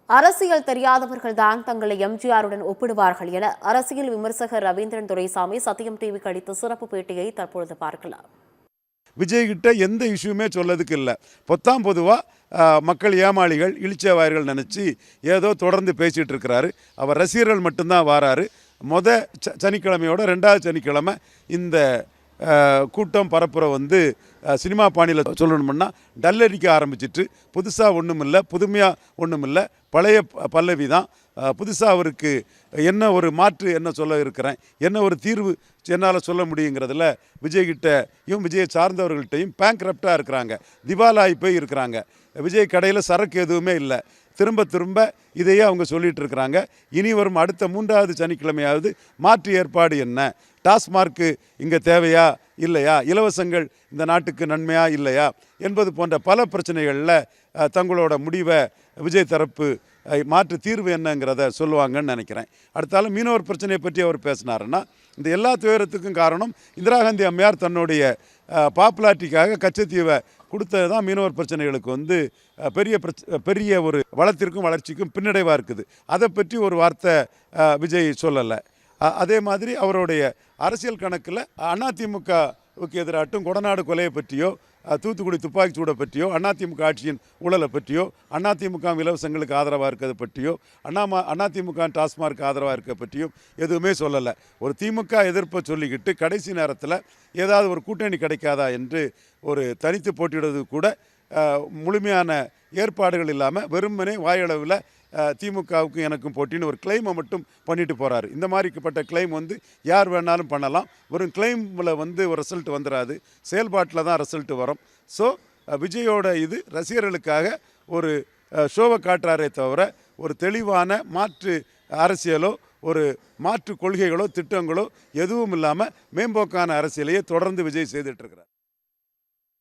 அரசியல் தெரியாதவர்கள் தான் தங்களை எம்ஜிஆருடன் ஒப்பிடுவார்கள் என அரசியல் விமர்சகர் ரவீந்திரன் துரைசாமி சத்தியம் டிவிக்கு அளித்த சிறப்பு பேட்டியை தற்பொழுது பார்க்கலாம். விஜய் கிட்ட எந்த இஷ்யூமே சொல்லதுக்கு இல்லை. பொதுவாக மக்கள் ஏமாளிகள் இழிச்சவாயர்கள் நினச்சி ஏதோ தொடர்ந்து பேசிகிட்டு இருக்கிறாரு. அவர் ரசிகர்கள் மட்டும்தான் வாராரு. சனிக்கிழமையோட 2வது சனிக்கிழமை இந்த கூட்டம் பரப்புரை சினிமா பாணியில் சொல்லணும்னா டல்லடிக்க ஆரம்பிச்சிட்டு புதுசாக ஒன்றும் இல்லை, புதுமையாக ஒன்றும் இல்லை, பழைய பல்லவி தான். புதுசாக அவருக்கு என்ன ஒரு மாற்று என்ன சொல்ல இருக்கிறேன், என்ன ஒரு தீர்வு என்னால் சொல்ல முடியுங்கிறதுல விஜய்கிட்டையும் விஜயை சார்ந்தவர்கள்ட்டையும் பேங்க்ரப்டாக இருக்கிறாங்க, திவாலாகி போய் இருக்கிறாங்க. விஜய் கடையில் சரக்கு எதுவுமே இல்லை. திரும்ப இதையே அவங்க சொல்லிகிட்டு இருக்கிறாங்க. இனி வரும் அடுத்த 3வது சனிக்கிழமையாவது மாற்று ஏற்பாடு என்ன, டாஸ்மார்க்கு இங்கே தேவையா இல்லையா, இலவசங்கள் இந்த நாட்டுக்கு நன்மையா இல்லையா என்பது போன்ற பல பிரச்சனைகளில் தங்களோட முடிவை விஜய் தரப்பு மாற்று தீர்வு என்னங்கிறத சொல்லுவாங்கன்னு நினைக்கிறேன். அடுத்தாலும் மீனவர் பிரச்சனையை பற்றி அவர் பேசினாருன்னா, இந்த எல்லா துயரத்துக்கும் காரணம் இந்திரா காந்தி அம்மையார் தன்னுடைய பாப்புலாரிட்டிக்காக கச்சத்தீவை கொடுத்தது தான் மீனவர் பிரச்சனைகளுக்கு பெரிய ஒரு வளத்திற்கும் வளர்ச்சிக்கும் பின்னடைவாக இருக்குது. அதை பற்றி ஒரு வார்த்தை விஜய் சொல்லலை. அதே மாதிரி அவருடைய அரசியல் கணக்கில் அதிமுகவுக்கு எதிராட்டும் கொடநாடு கொலையை பற்றியோ, தூத்துக்குடி துப்பாக்கி சூடை பற்றியோ, அதிமுக ஆட்சியின் ஊழலை பற்றியோ, அதிமுக இலவசங்களுக்கு ஆதரவாக இருக்கிறது பற்றியோ, அதிமுக டாஸ்மார்க்கு ஆதரவாக இருக்க பற்றியும் எதுவுமே சொல்லலை. ஒரு திமுக எதிர்ப்பை சொல்லிக்கிட்டு கடைசி நேரத்தில் ஏதாவது ஒரு கூட்டணி கிடைக்காதா என்று ஒரு தனித்து போட்டியிடுவது கூட முழுமையான ஏற்பாடுகள் இல்லாமல் வெறுமனே வாயளவில் திமுகவுக்கும் எனக்கும் போட்டின்னு ஒரு கிளைமை மட்டும் பண்ணிட்டு போகிறாரு. இந்த மாதிரிப்பட்ட கிளைம் யார் வேணாலும் பண்ணலாம். வெறும் கிளைமில் ஒரு ரிசல்ட் வந்துடாது, செயல்பாட்டில் தான் ரிசல்ட் வரும். ஸோ விஜயோட இது ரசிகர்களுக்காக ஒரு ஷோவை காட்டுறாரே தவிர ஒரு தெளிவான மாற்று அரசியலோ ஒரு மாற்று கொள்கைகளோ திட்டங்களோ எதுவும் இல்லாமல் மேம்போக்கான அரசியலையே தொடர்ந்து விஜய் செய்துட்டு இருக்கிறார்.